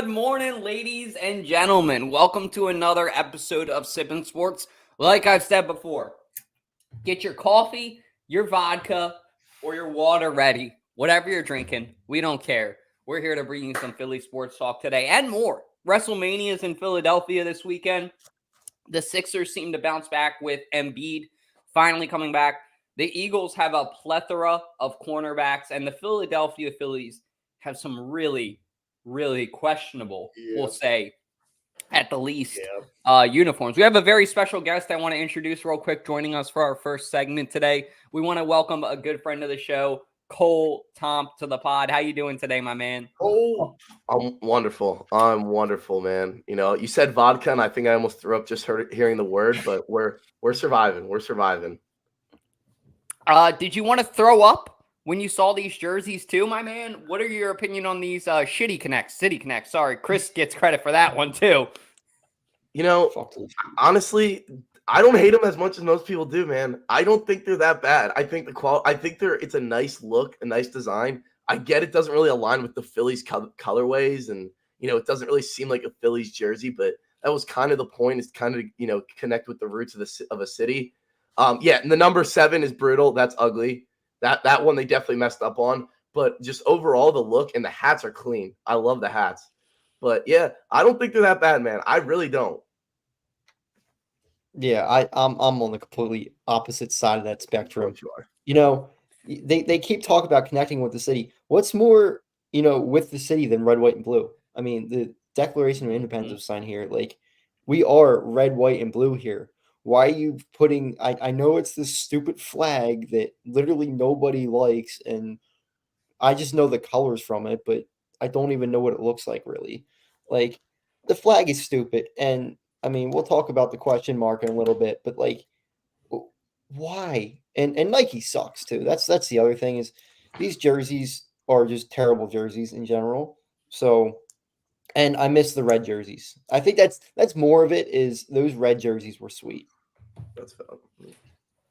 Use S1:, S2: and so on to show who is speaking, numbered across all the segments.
S1: Good morning, ladies and gentlemen. Welcome to another episode of Sippin' Sports. Like I've said before, get your coffee, your vodka, or your water ready. Whatever you're drinking, we don't care. We're here to bring you some Philly sports talk today and more. Wrestlemania is in Philadelphia this weekend. The Sixers seem to bounce back with Embiid finally coming back. The Eagles have a plethora of cornerbacks, and the Philadelphia Phillies have some really questionable, we'll say, at the least, uniforms. We have a very special guest I want to introduce real quick joining us for our first segment today. We want to welcome a good friend of the show, Cole Tomp, to the pod. How you doing today, my man?
S2: Oh, I'm wonderful. I'm wonderful, man. You know, you said vodka, and I think I almost threw up just hearing the word, but we're surviving. We're surviving.
S1: Did you want to throw up when you saw these jerseys too, my man? What are your opinion on these City Connects? Sorry, Chris gets credit for that one too.
S2: You know, honestly, I don't hate them as much as most people do, man. I don't think they're that bad. I think it's a nice look, a nice design. I get it doesn't really align with the Phillies colorways, and it doesn't really seem like a Phillies jersey, but that was kind of the point. Is kind of connect with the roots of a city. And the number 7 is brutal. That's ugly. That one they definitely messed up on. But just overall, the look and the hats are clean. I love the hats. But yeah, I don't think they're that bad, man. I really don't.
S3: Yeah, I'm on the completely opposite side of that spectrum.
S2: You are.
S3: They keep talking about connecting with the city. What's more, with the city than red, white, and blue? I mean, the Declaration of Independence was signed here. Like, we are red, white, and blue here. Why are you putting? I know it's this stupid flag that literally nobody likes, and I just know the colors from it, but I don't even know what it looks like really. Like, the flag is stupid, and I mean, we'll talk about the question mark in a little bit, but like, why? And Nike sucks too. That's the other thing is these jerseys are just terrible jerseys in general. So, and I miss the red jerseys. I think that's more of it. Is those red jerseys were sweet.
S2: That's fun.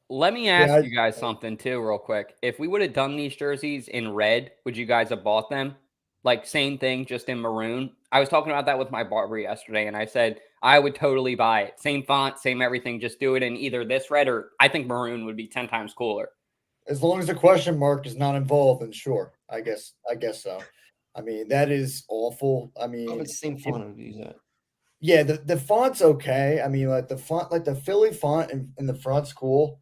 S1: Let me ask you guys something too, real quick. If we would have done these jerseys in red, would you guys have bought them? Like, same thing, just in maroon. I was talking about that with my barber yesterday, and I said I would totally buy it. Same font, same everything. Just do it in either this red or I think maroon would be 10 times cooler.
S4: As long as the question mark is not involved, then sure. I guess so. I mean, that is awful. I mean,
S3: it's the same font would use that.
S4: Yeah, the font's okay. I mean, like the font, like the Philly font in the front's cool.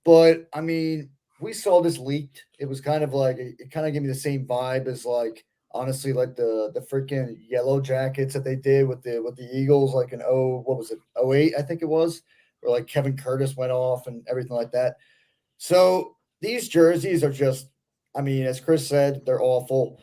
S4: But I mean, we saw this leaked. It was kind of like it kind of gave me the same vibe as like honestly like the freaking yellow jackets that they did with the Eagles like in what was it, 08, I think it was, where like Kevin Curtis went off and everything like that. So these jerseys are just, I mean, as Chris said, they're awful.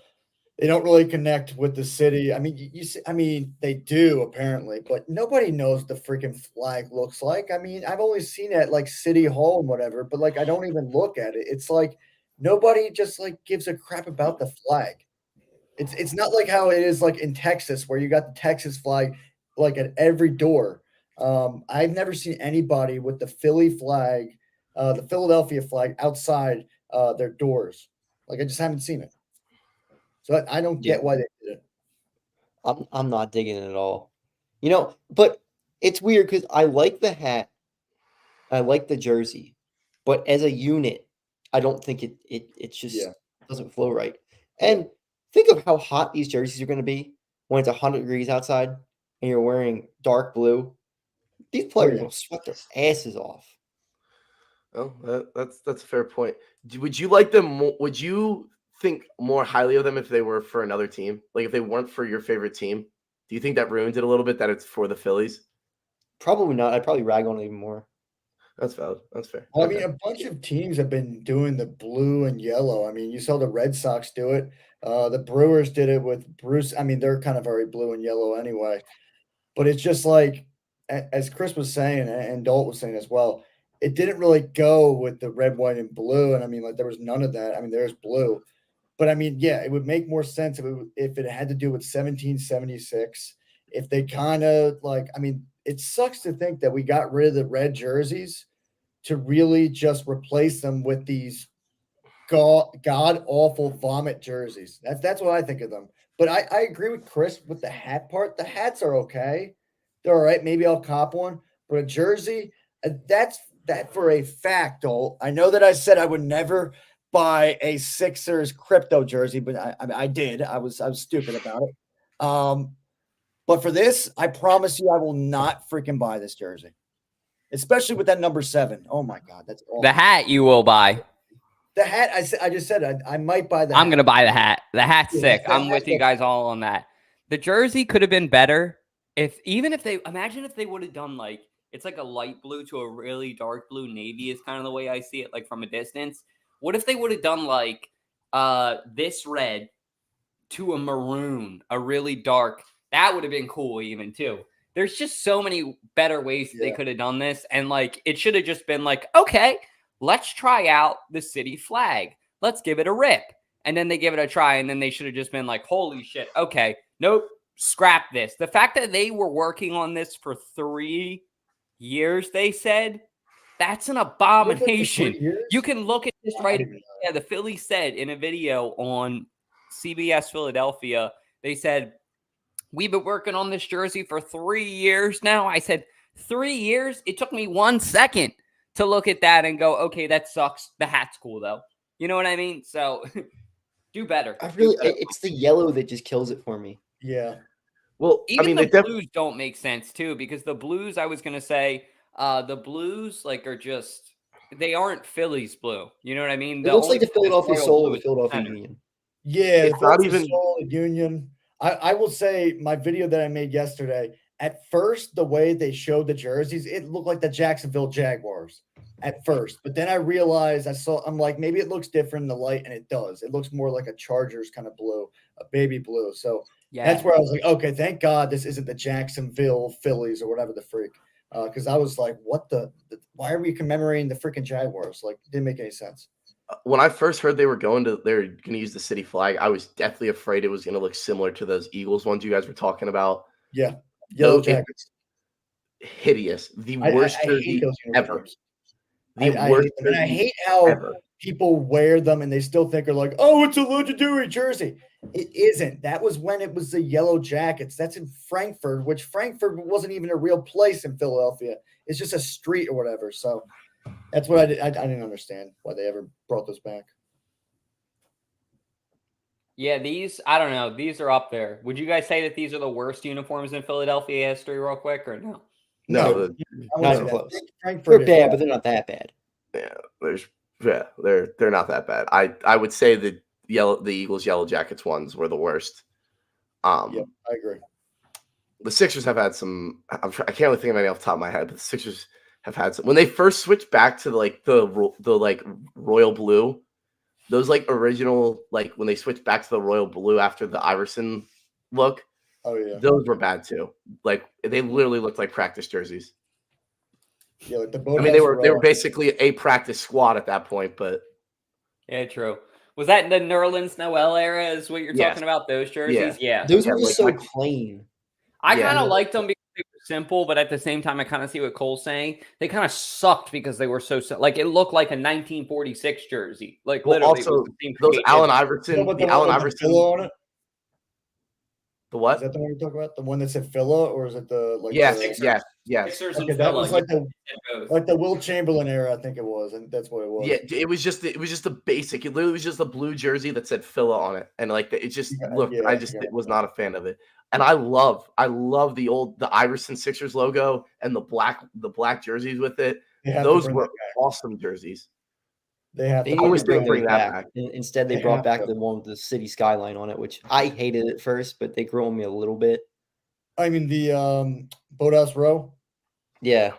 S4: They don't really connect with the city. I mean, you see, I mean, they do apparently, but nobody knows what the freaking flag looks like. I mean, I've only seen it at like City Hall and whatever, but like I don't even look at it. It's like nobody just like gives a crap about the flag. It's not like how it is like in Texas where you got the Texas flag like at every door. I've never seen anybody with the Philly flag, the Philadelphia flag outside their doors. Like I just haven't seen it. So I don't get why they did it.
S3: I'm not digging it at all. But it's weird because I like the hat. I like the jersey. But as a unit, I don't think it just doesn't flow right. And think of how hot these jerseys are going to be when it's 100 degrees outside and you're wearing dark blue. These players will sweat their asses off.
S2: Oh, that's a fair point. Would you like them more? Would you think more highly of them if they were for another team? Like if they weren't for your favorite team? Do you think that ruins it a little bit that it's for the Phillies?
S3: Probably not. I'd probably rag on it even more.
S2: That's valid. That's fair.
S4: Well, I mean, a bunch of teams have been doing the blue and yellow. I mean, you saw the Red Sox do it. The Brewers did it with Bruce. I mean, they're kind of very blue and yellow anyway. But it's just like, as Chris was saying, and Dalton was saying as well, it didn't really go with the red, white, and blue. And I mean, like there was none of that. I mean, there's blue. But I mean, yeah, it would make more sense if it had to do with 1776. If they kind of like, I mean, it sucks to think that we got rid of the red jerseys to really just replace them with these god awful vomit jerseys. That's what I think of them. But I agree with Chris with the hat part. The hats are okay. They're all right. Maybe I'll cop one. But a jersey, that's that for a fact, though. I know that I said I would never buy a Sixers crypto jersey, but I did. I was stupid about it. But for this, I promise you, I will not freaking buy this jersey, especially with that number 7. Oh my god, that's awful.
S1: The hat you will buy.
S4: The hat, I just said I might buy the
S1: I'm
S4: hat.
S1: going to buy the hat. The hat's
S4: Yeah,
S1: sick.
S4: the
S1: I'm
S4: hat
S1: with you
S4: looks-
S1: guys all on that. The jersey could have been better even if they imagine if they would have done like it's like a light blue to a really dark blue navy is kind of the way I see it, like from a distance. What if they would have done like this red to a maroon, a really dark? That would have been cool even too. There's just so many better ways that they could have done this. And like it should have just been like, okay, let's try out the city flag. Let's give it a rip. And then they give it a try. And then they should have just been like, holy shit. Okay. Nope. Scrap this. The fact that they were working on this for 3 years, they said, that's an abomination. You can look at this right. Yeah, the Phillies said in a video on CBS Philadelphia, they said, we've been working on this jersey for 3 years now. I said, 3 years? It took me 1 second to look at that and go, okay, that sucks. The hat's cool, though. You know what I mean? So do better.
S3: It's the yellow that just kills it for me.
S4: Yeah.
S2: Well,
S1: Even the blues don't make sense, too, because the blues, I was going to say, the blues, like, are just, they aren't Phillies blue. You know what I mean?
S3: It looks like the Philadelphia Soul of the Philadelphia Union.
S4: Yeah,
S2: it's not even
S4: Soul, Union. I will say my video that I made yesterday, at first, the way they showed the jerseys, it looked like the Jacksonville Jaguars at first. But then I realized I'm like, maybe it looks different in the light, and it does. It looks more like a Chargers kind of blue, a baby blue. So that's where I was like, okay, thank God this isn't the Jacksonville Phillies or whatever the freak. Because I was like, why are we commemorating the freaking Jaguars? Like, it didn't make any sense.
S2: When I first heard they were going to use the city flag, I was definitely afraid it was going to look similar to those Eagles ones you guys were talking about.
S4: Yeah. Yellow jackets.
S2: Hideous. The worst jersey ever.
S4: I hate how people wear them and they still think are like, oh, it's a legendary jersey. It isn't. That was when it was the Yellow Jackets. That's in Frankfurt, which Frankfurt wasn't even a real place in Philadelphia. It's just a street or whatever. So that's what I didn't understand why they ever brought those back.
S1: Yeah, I don't know. These are up there. Would you guys say that these are the worst uniforms in Philadelphia history real quick or no?
S2: No,
S3: not even close. They're bad, but they're not that bad.
S2: Yeah, they're not that bad. I would say the Eagles Yellow Jackets ones were the worst.
S4: Yep, I agree.
S2: The Sixers have had some. I can't really think of any off the top of my head, but the Sixers have had some. When they first switched back to the royal blue, those like original when they switched back to the royal blue after the Iverson look.
S4: Oh yeah,
S2: those were bad too. Like they literally looked like practice jerseys.
S4: Yeah, like
S2: they were basically a practice squad at that point, but
S1: yeah, true. Was that the Nerlens Noel era? Is what you're talking about? Those jerseys, yeah.
S3: Those were just so plain.
S1: I kind of liked them because they were simple, but at the same time, I kind of see what Cole's saying. They kind of sucked because they were so like it looked like a 1946 jersey. Like literally,
S2: also those Allen Iverson, the Allen Iverson
S4: on it.
S2: The what?
S4: Is that the one you're talking about? The one that said Phila, or is it the like?
S2: Yes.
S1: Okay,
S4: that was like the Will Chamberlain era, I think it was, and that's what it was.
S2: Yeah, it was just a basic. It literally was just a blue jersey that said Phila on it, and it just looked. I was not a fan of it, and I love the Iverson Sixers logo and the black jerseys with it. Those were awesome jerseys.
S3: They always bring that back. Instead, they brought back the one with the city skyline on it, which I hated at first, but they grew on me a little bit.
S4: I mean, the Boathouse Row?
S3: Yeah.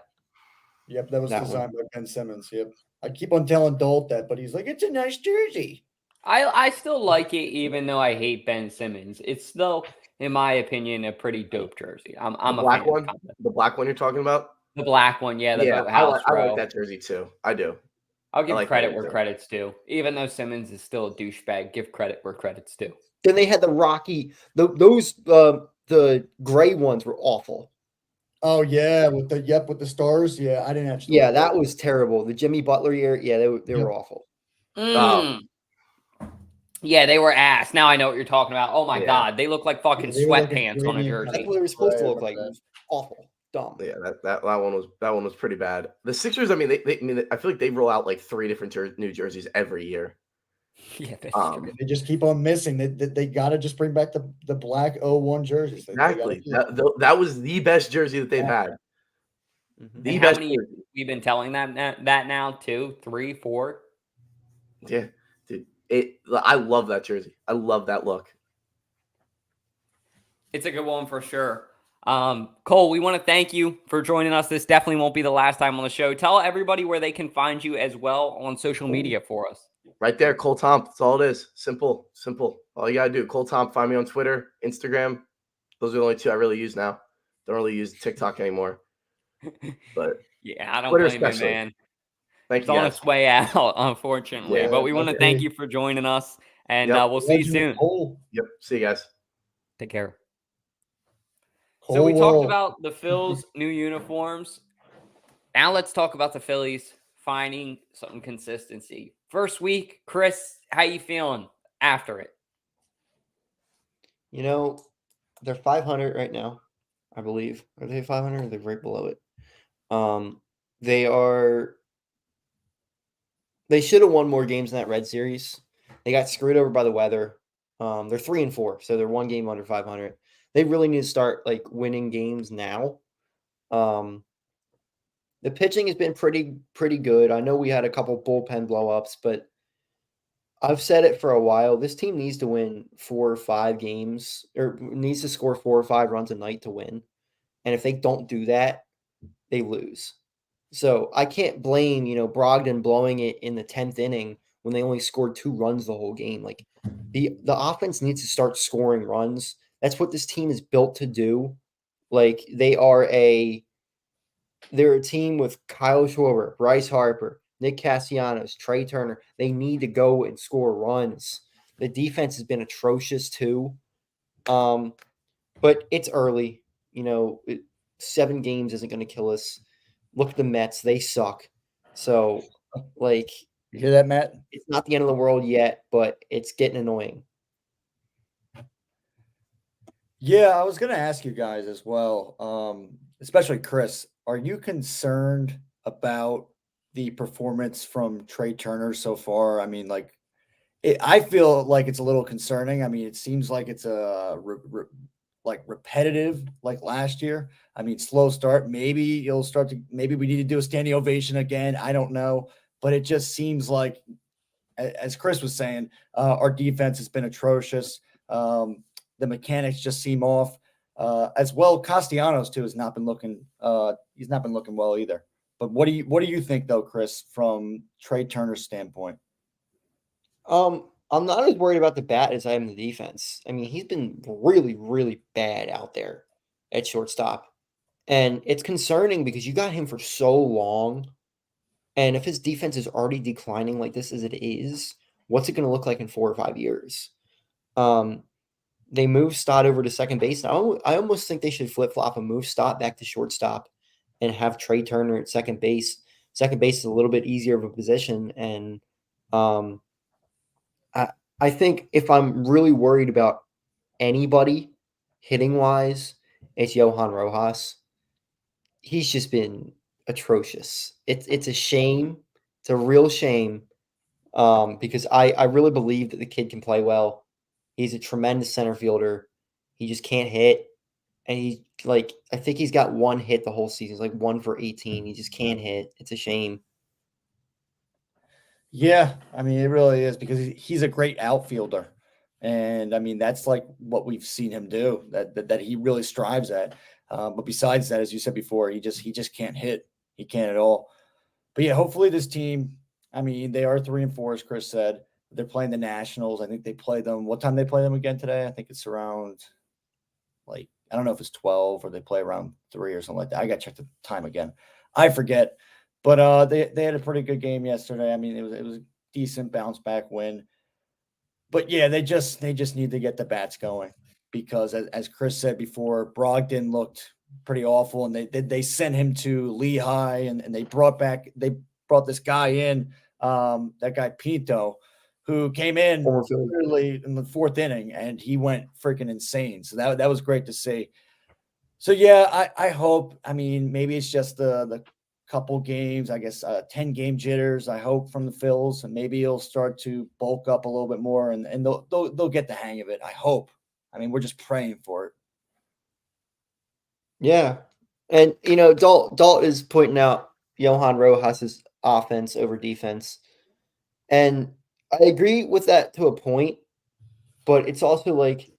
S4: Yep, that was designed by Ben Simmons. Yep. I keep on telling Dalt that, but he's like, it's a nice jersey.
S1: I still like it, even though I hate Ben Simmons. It's still, in my opinion, a pretty dope jersey. I'm
S2: the
S1: a
S2: black
S1: fan
S2: one. The black one you're talking about?
S1: The black one, yeah.
S2: I like that jersey too. I do.
S1: I'll give credit where credit's due. Even though Simmons is still a douchebag, give credit where credit's due.
S3: Then they had the the gray ones were awful.
S4: Oh yeah, with the stars. Yeah, I didn't actually.
S3: Yeah, that was terrible. The Jimmy Butler year, yeah, they were awful.
S1: Yeah, they were ass. Now I know what you're talking about. Oh my
S2: Yeah.
S1: God, they look like fucking
S4: They were like a
S1: sweatpants on a
S4: gradient
S3: That's
S1: jersey.
S3: what it was supposed to
S4: Right,
S3: look like. It
S4: okay.
S3: was awful, dumb.
S2: Yeah, that one was pretty bad. The Sixers, I mean, I feel like they roll out like 3 different new jerseys every year.
S1: Yeah, that's true.
S4: They just keep on missing. They got to just bring back the black 01 jerseys. They gotta
S2: Exactly.
S4: do it.
S2: That was the best jersey that they've had.
S3: Mhm.
S2: The
S1: And how
S2: best
S1: many
S2: jersey.
S1: we've been telling that now? 2, 3, 4.
S2: Yeah, dude. I love that jersey. I love that look.
S1: It's a good one for sure. Cole, we want to thank you for joining us. This definitely won't be the last time on the show. Tell everybody where they can find you as well on social media for us.
S2: Right there, Cole Tomp. That's all it is. Simple. All you gotta do, Cole Tomp. Find me on Twitter, Instagram. Those are the only 2 I really use now. Don't really use TikTok anymore. But
S1: Yeah, I don't
S2: Twitter
S1: blame you,
S2: especially.
S1: man.
S2: Thank
S1: It's
S2: you
S1: on
S2: guys.
S1: its way out, unfortunately.
S2: Yeah,
S1: but we want to thank
S4: okay.
S1: you for joining us, and
S2: Yep.
S1: we'll see you
S4: Legend
S1: soon.
S4: Cole.
S2: Yep. See you guys.
S1: Take care. So we
S4: Cole
S1: talked
S4: will-
S1: about the Phils' new uniforms. Now let's talk about the Phillies finding some consistency. First week, Chris, how you feeling after it?
S3: You know, they're 500 right now, I believe. Are they 500 or they're right below it? They should have won more games in that Red Series. They got screwed over by the weather. They're 3-4, so they're 1 game under 500. They really need to start like winning games now. The pitching has been pretty good. I know we had a couple bullpen blowups, but I've said it for a while. This team needs to win 4 or 5 games, or needs to score 4 or 5 runs a night to win. And if they don't do that, they lose. So I can't blame, Brogdon blowing it in the 10th inning when they only scored 2 runs the whole game. Like the offense needs to start scoring runs. That's what this team is built to do. Like they're a team with Kyle Schwarber, Bryce Harper, Nick Castellanos, Trey Turner. They need to go and score runs. The defense has been atrocious too. But it's early. 7 games isn't going to kill us. Look at the Mets. They suck. So,
S4: You hear that, Matt?
S3: it's not the end of the world yet, but it's getting annoying.
S4: Yeah, I was going to ask you guys as well, especially Chris. Are you concerned about the performance from Trey Turner so far? I mean, I feel like it's a little concerning. I mean, it seems like it's repetitive like last year. I mean, slow start. Maybe we need to do a standing ovation again. I don't know. But it just seems like, as Chris was saying, our defense has been atrocious. The mechanics just seem off. As well, Castellanos too has not been looking. He's not been looking well either. But what do you think though, Chris, from Trey Turner's standpoint?
S3: I'm not as worried about the bat as I am the defense. I mean, he's been really, really bad out there at shortstop. And it's concerning because you got him for so long. And if his defense is already declining like this as it is, what's it going to look like in 4 or 5 years? They moved Stott over to second base. I almost think they should flip-flop and move Stott back to shortstop and have Trey Turner at second base. Second base is a little bit easier of a position. And I think if I'm really worried about anybody hitting-wise, it's Johan Rojas. He's just been atrocious. It's a shame. It's a real shame because I really believe that the kid can play well. He's a tremendous center fielder. He just can't hit. And I think he's got 1 hit the whole season. He's like 1 for 18. He just can't hit. It's a shame.
S4: Yeah, I mean, it really is because he's a great outfielder. And I mean, that's like what we've seen him do that he really strives at. But besides that, as you said before, he just can't hit. He can't at all. But yeah, hopefully this team, I mean, they are 3-4, as Chris said. They're playing the Nationals. I think they play them. What time they play them again today? I think it's around I don't know if it's 12 or they play around 3 or something like that. I got to check the time again. I forget. But they had a pretty good game yesterday. I mean, it was a decent bounce back win. But yeah, they just need to get the bats going because as Chris said before, Brogdon looked pretty awful, and they sent him to Lehigh, and they brought this guy in, that guy Pinto, who came in
S3: Former Philly.
S4: literally in the 4th inning, and he went freaking insane. So that was great to see. So yeah, I hope. I mean, maybe it's just the couple games, I guess, 10-game jitters. I hope from the Phils, and maybe he'll start to bulk up a little bit more, and they'll get the hang of it. I hope. I mean, we're just praying for it.
S3: Yeah. And, Dalt is pointing out Johan Rojas's offense over defense. And I agree with that to a point, but it's also like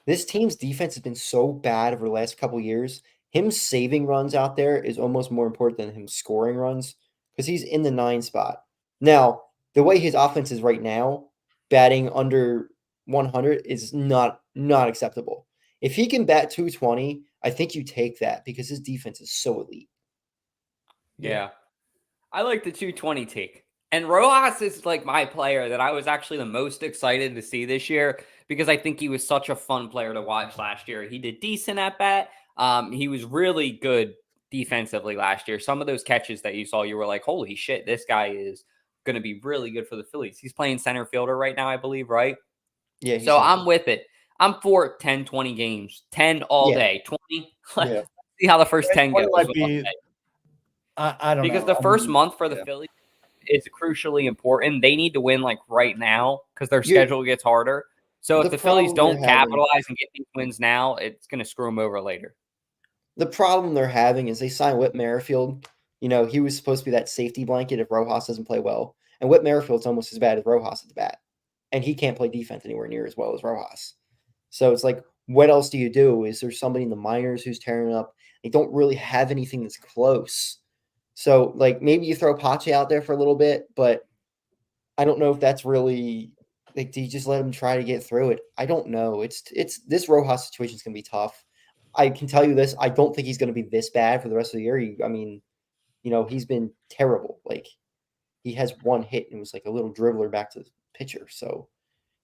S3: this team's defense has been so bad over the last couple of years. Him saving runs out there is almost more important than him scoring runs because he's in the 9 spot. Now, the way his offense is right now, batting under 100 is not acceptable. If he can bat 220, I think you take that because his defense is so elite.
S1: Yeah. I like the 220 take. And Rojas is like my player that I was actually the most excited to see this year because I think he was such a fun player to watch last year. He did decent at bat. He was really good defensively last year. Some of those catches that you saw, you were like, holy shit, this guy is going to be really good for the Phillies. He's playing center fielder right now, I believe, right?
S3: Yeah.
S1: So I'm with it. I'm for 10, 20 games, 10 all day, 20. Let's see how the first 10 goes.
S4: Might be, I don't know.
S1: Because the first month for the Phillies is crucially important. They need to win like right now because their schedule gets harder. So if the Phillies don't capitalize and get these wins now, it's going to screw them over later.
S3: The problem they're having is they signed Whit Merrifield. He was supposed to be that safety blanket if Rojas doesn't play well. And Whit Merrifield's almost as bad as Rojas at the bat. And he can't play defense anywhere near as well as Rojas. So it's like, what else do you do? Is there somebody in the minors who's tearing up? They don't really have anything that's close. So, like, maybe you throw Pache out there for a little bit, but I don't know if that's really like, do you just let him try to get through it? I don't know. It's this Rojas situation is going to be tough. I can tell you this. I don't think he's going to be this bad for the rest of the year. He's been terrible. Like, he has one hit and was like a little dribbler back to the pitcher. So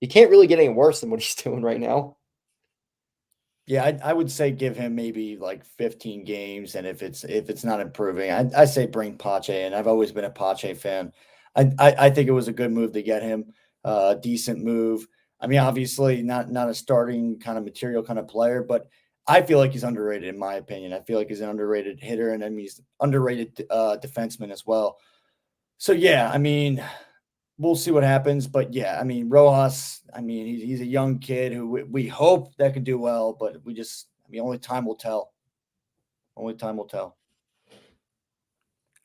S3: you can't really get any worse than what he's doing right now.
S4: Yeah, I would say give him maybe like 15 games, and if it's not improving, I say bring Pache in. I've always been a Pache fan. I think it was a good move to get him, decent move. I mean, obviously not a starting kind of material kind of player, but I feel like he's underrated in my opinion. I feel like he's an underrated hitter, and I mean he's underrated defenseman as well. So yeah, I mean, we'll see what happens, but yeah, I mean, Rojas, I mean, he's a young kid who we hope that can do well, but only time will tell. Only time will tell.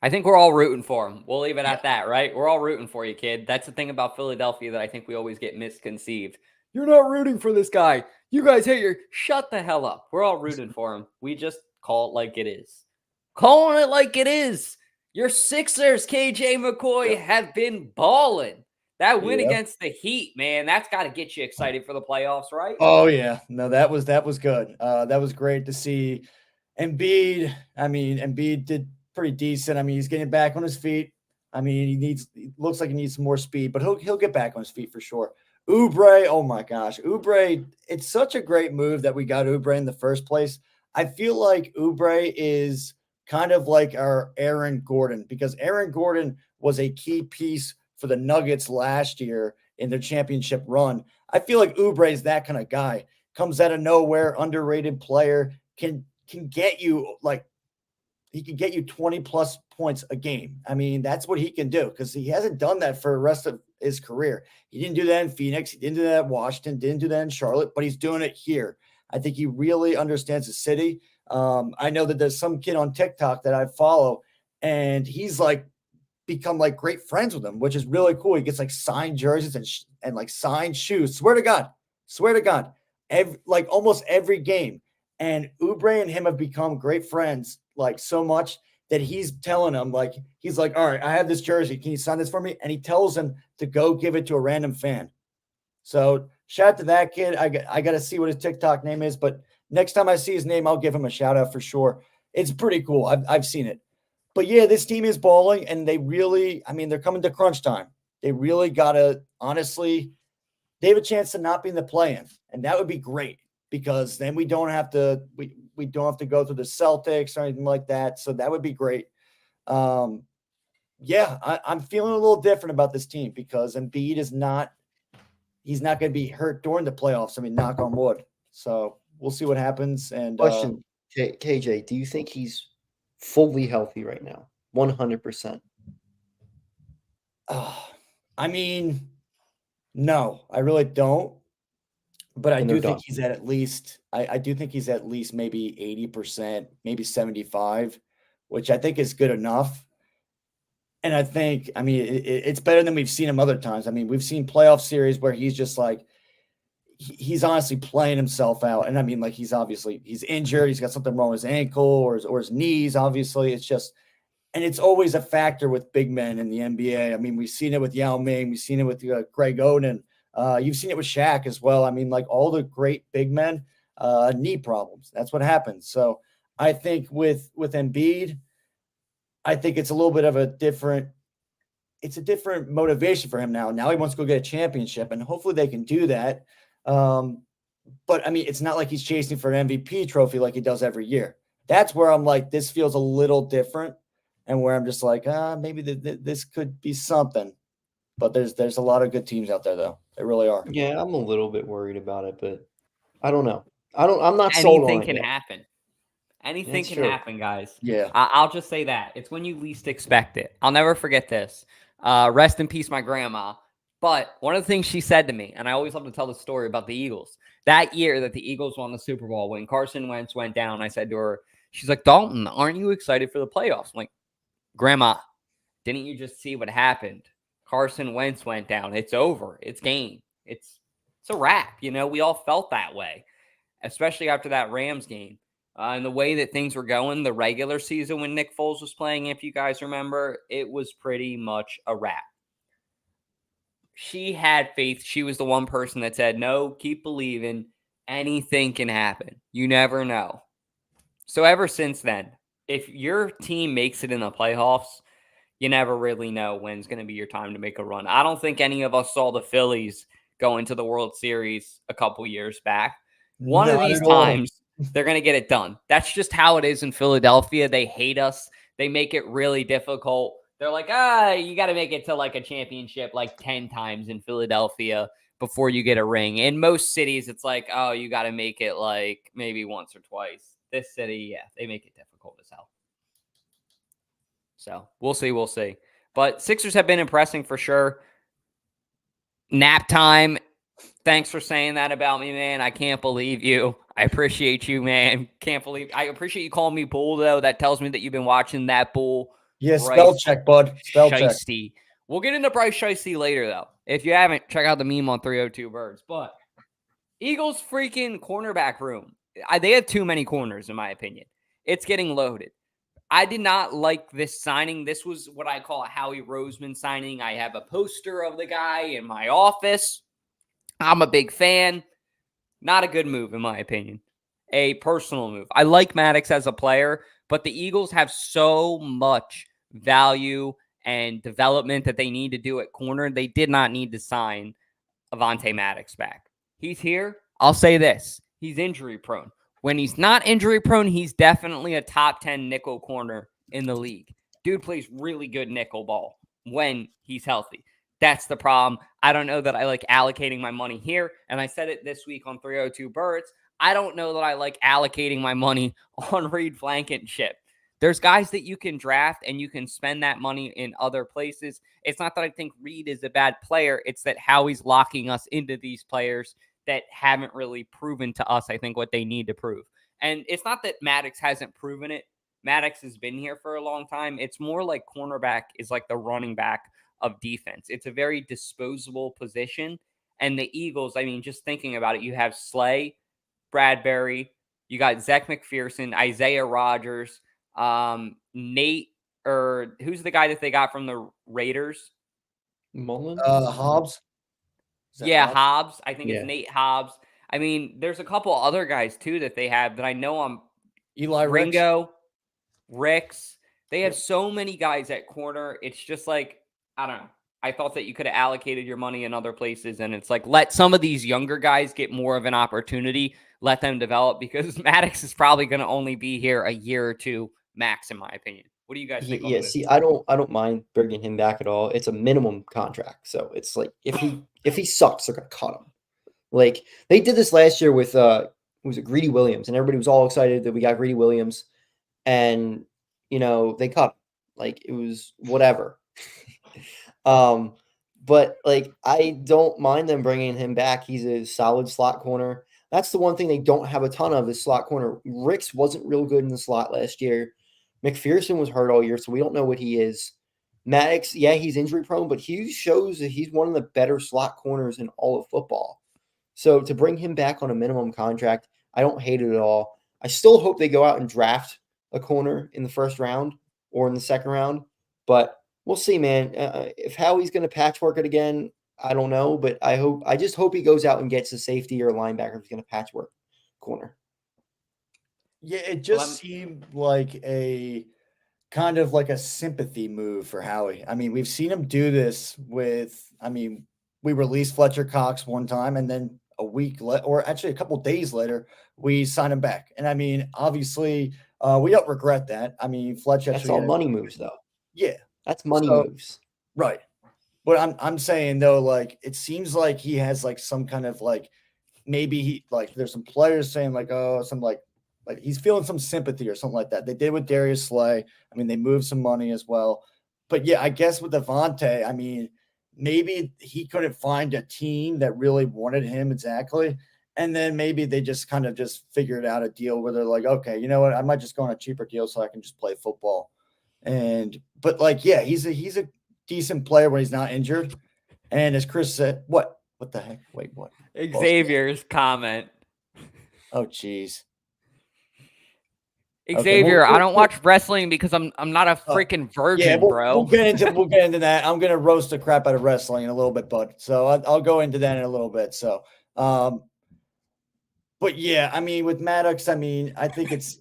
S1: I think we're all rooting for him. We'll leave it at that, right? We're all rooting for you, kid. That's the thing about Philadelphia that I think we always get misconceived. You're not rooting for this guy. You guys hate your... Shut the hell up. We're all rooting for him. We just call it like it is. Calling it like it is. Your Sixers, KJ McCoy, have been balling. That win against the Heat, man, that's got to get you excited for the playoffs, right?
S4: Oh, yeah. No, that was good. That was great to see. Embiid, Embiid did pretty decent. I mean, he's getting back on his feet. I mean, he looks like he needs some more speed, but he'll get back on his feet for sure. Oubre, oh my gosh. Oubre, it's such a great move that we got Oubre in the first place. I feel like Oubre is kind of like our Aaron Gordon, because Aaron Gordon was a key piece for the Nuggets last year in their championship run. I feel like Oubre is that kind of guy. Comes out of nowhere, underrated player, can get you he can get you 20 plus points a game. I mean, that's what he can do because he hasn't done that for the rest of his career. He didn't do that in Phoenix. He didn't do that in Washington, didn't do that in Charlotte, but he's doing it here. I think he really understands the city. I know that there's some kid on TikTok that I follow, and he's like become like great friends with him, which is really cool. He gets like signed jerseys and like signed shoes. Swear to God, like almost every game. And Oubre and him have become great friends, like so much that he's telling him, like, he's like, all right, I have this jersey. Can you sign this for me? And he tells him to go give it to a random fan. So shout out to that kid. I got to see what his TikTok name is, but next time I see his name, I'll give him a shout out for sure. It's pretty cool. I've seen it. But yeah, this team is balling, and they really, I mean, they're coming to crunch time. They really got to, honestly, they have a chance to not be in the play-in, and that would be great because then we don't have to go through the Celtics or anything like that. So that would be great. yeah, I'm feeling a little different about this team because Embiid is not. He's not going to be hurt during the playoffs. I mean, knock on wood. So we'll see what happens. And
S3: Question, KJ, do you think he's fully healthy right now? 100%.
S4: I mean, no, I really don't. But I
S3: And
S4: do
S3: they're
S4: think
S3: done.
S4: he's at least. I do think he's at least maybe 80%, maybe 75, which I think is good enough. And I think, I mean, it's better than we've seen him other times. I mean, we've seen playoff series where he's just like, he's honestly playing himself out. And I mean, like, he's injured. He's got something wrong with his ankle or his knees. Obviously, it's just, and it's always a factor with big men in the NBA. I mean, we've seen it with Yao Ming. We've seen it with Greg Oden. You've seen it with Shaq as well. I mean, like all the great big men, knee problems. That's what happens. So I think with Embiid, I think it's a little bit of a different motivation for him now. Now he wants to go get a championship, and hopefully they can do that. But I mean, it's not like he's chasing for an MVP trophy like he does every year. That's where I'm like, this feels a little different, and where I'm just like, maybe this could be something. But there's a lot of good teams out there, though. They really are.
S3: Yeah, I'm a little bit worried about it, but I don't know. I'm not sold on
S1: Anything
S3: it
S1: can
S3: yet.
S1: happen. Anything
S3: That's
S1: can
S3: true.
S1: happen, guys.
S4: Yeah.
S1: I'll just say that. It's when you least expect it. I'll never forget this. Rest in peace, my grandma. But one of the things she said to me, and I always love to tell the story about the Eagles, that year that the Eagles won the Super Bowl, when Carson Wentz went down, I said to her, she's like, Dalton, aren't you excited for the playoffs? I'm like, Grandma, didn't you just see what happened? Carson Wentz went down. It's over. It's game. It's a wrap. You know, we all felt that way, especially after that Rams game. And the way that things were going, the regular season when Nick Foles was playing, if you guys remember, it was pretty much a wrap. She had faith. She was the one person that said, no, keep believing. Anything can happen. You never know. So ever since then, if your team makes it in the playoffs, you never really know when's going to be your time to make a run. I don't think any of us saw the Phillies go into the World Series a couple years back. One of
S4: Not
S1: these
S4: at all.
S1: times, they're going to get it done. That's just how it is in Philadelphia. They hate us. They make it really difficult. They're like, you got to make it to like a championship like 10 times in Philadelphia before you get a ring. In most cities, it's like, oh, you got to make it like maybe once or twice. This city, yeah, they make it difficult as hell. So we'll see. But Sixers have been impressing for sure. Nap time. Thanks for saying that about me, man. I can't believe you. I appreciate you, man. I appreciate you calling me Bull, though. That tells me that you've been watching that Bull.
S4: Yeah, spell check, bud. Spell check.
S1: Shiesty. We'll get into Bryce Shiesty later, though. If you haven't, check out the meme on 302 Birds. But Eagles freaking cornerback room. They have too many corners, in my opinion. It's getting loaded. I did not like this signing. This was what I call a Howie Roseman signing. I have a poster of the guy in my office. I'm a big fan. Not a good move, in my opinion. A personal move. I like Maddox as a player, but the Eagles have so much value and development that they need to do at corner. They did not need to sign Avonte Maddox back. He's here. I'll say this. He's injury prone. When he's not injury prone, he's definitely a top 10 nickel corner in the league. Dude plays really good nickel ball when he's healthy. That's the problem. I don't know that I like allocating my money here. And I said it this week on 302 Birds. I don't know that I like allocating my money on Reed Blankenship. There's guys that you can draft and you can spend that money in other places. It's not that I think Reed is a bad player. It's that Howie's locking us into these players that haven't really proven to us, I think, what they need to prove. And it's not that Maddox hasn't proven it. Maddox has been here for a long time. It's more like cornerback is like the running back of defense. It's a very disposable position. And the Eagles, I mean, just thinking about it, you have Slay, Bradbury, you got Zach McPherson, Isaiah Rodgers, Nate, or who's the guy that they got from the Raiders?
S3: Mullen?
S4: Hobbs.
S1: Yeah, Hobbs. I think
S3: Yeah.
S1: it's Nate Hobbs. I mean, there's a couple other guys, too, that they have that I know I'm
S4: Eli
S1: Ringo, Ricks. They have so many guys at corner. It's just like, I don't know. I thought that you could have allocated your money in other places, and it's like, let some of these younger guys get more of an opportunity. Let them develop, because Maddox is probably going to only be here a year or two max, in my opinion. What do you guys think?
S3: Yeah,
S1: on this?
S3: see, I don't mind bringing him back at all. It's a minimum contract, so it's like if he sucks, they're gonna cut him. Like they did this last year with was it Greedy Williams, and everybody was all excited that we got Greedy Williams, and they cut him. Like it was whatever. But like I don't mind them bringing him back. He's a solid slot corner. That's the one thing they don't have a ton of is slot corner. Ricks wasn't real good in the slot last year. McPherson was hurt all year, so we don't know what he is. Maddox, yeah, he's injury prone, but he shows that he's one of the better slot corners in all of football. So to bring him back on a minimum contract, I don't hate it at all. I still hope they go out and draft a corner in the first round or in the second round, but we'll see, man. If Howie's going to patchwork it again, I don't know, but I just hope he goes out and gets a safety or a linebacker who's going to patchwork corner.
S4: Yeah, it just seemed like a kind of like a sympathy move for Howie. I mean, we've seen him do this we released Fletcher Cox one time, and then a week or actually a couple days later, we signed him back. And I mean, obviously, we don't regret that. I mean, Fletcher.
S3: That's all money moves, though.
S4: Yeah,
S3: that's money moves,
S4: right? But I'm saying though, like it seems like he has like some kind of like maybe he like there's some players saying like some like he's feeling some sympathy or something like that. They did with Darius Slay. I mean, they moved some money as well. But yeah, I guess with Avonte, I mean, maybe he couldn't find a team that really wanted him exactly. And then maybe they just kind of just figured out a deal where they're like, okay, you know what? I might just go on a cheaper deal so I can just play football. But like, yeah, he's a decent player when he's not injured. And as Chris said, what the heck? Wait, what?
S1: Xavier's comment.
S4: Oh, geez.
S1: Xavier, I don't watch wrestling because I'm not a freaking virgin, bro.
S4: We'll get into that. I'm gonna roast the crap out of wrestling in a little bit, bud. So I'll go into that in a little bit. So, but yeah, I mean, with Maddox, I mean, I think it's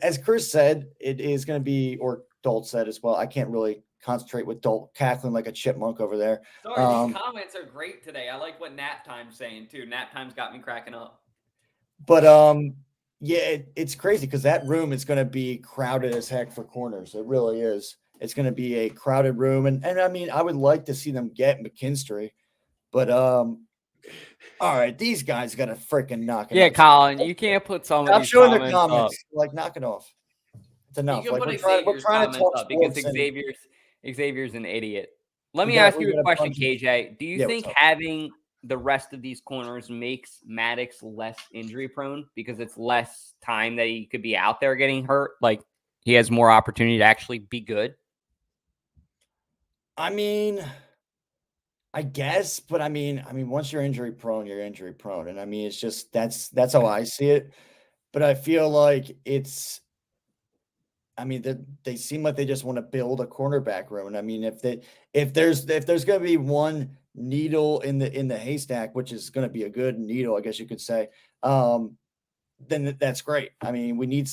S4: as Chris said, it is going to be, or Dalt said as well. I can't really concentrate with Dalt cackling like a chipmunk over there.
S1: Sorry, these comments are great today. I like what Nap Time's saying too. Nap Time's got me cracking up.
S4: But yeah, it's crazy because that room is going to be crowded as heck for corners. It really is. It's going to be a crowded room, and I mean, I would like to see them get McKinstry, but all right, these guys got to freaking knock it.
S1: Yeah, Colin, you can't put some of these
S4: showing
S1: comments
S4: the comments.
S1: up.
S4: Like, knock it off. It's enough.
S1: You can
S4: like,
S1: put
S4: we're trying to talk
S1: up because Xavier's an idiot. Let me ask you a question, KJ. Do you think having the rest of these corners makes Maddox less injury prone because it's less time that he could be out there getting hurt? Like he has more opportunity to actually be good?
S4: I mean, I guess, but I mean, once you're injury prone, you're injury prone. And I mean, it's just, that's how I see it. But I feel like they seem like they just want to build a cornerback room. And I mean, if there's going to be one needle in the haystack, which is going to be a good needle, I guess you could say, then that's great. I mean, we need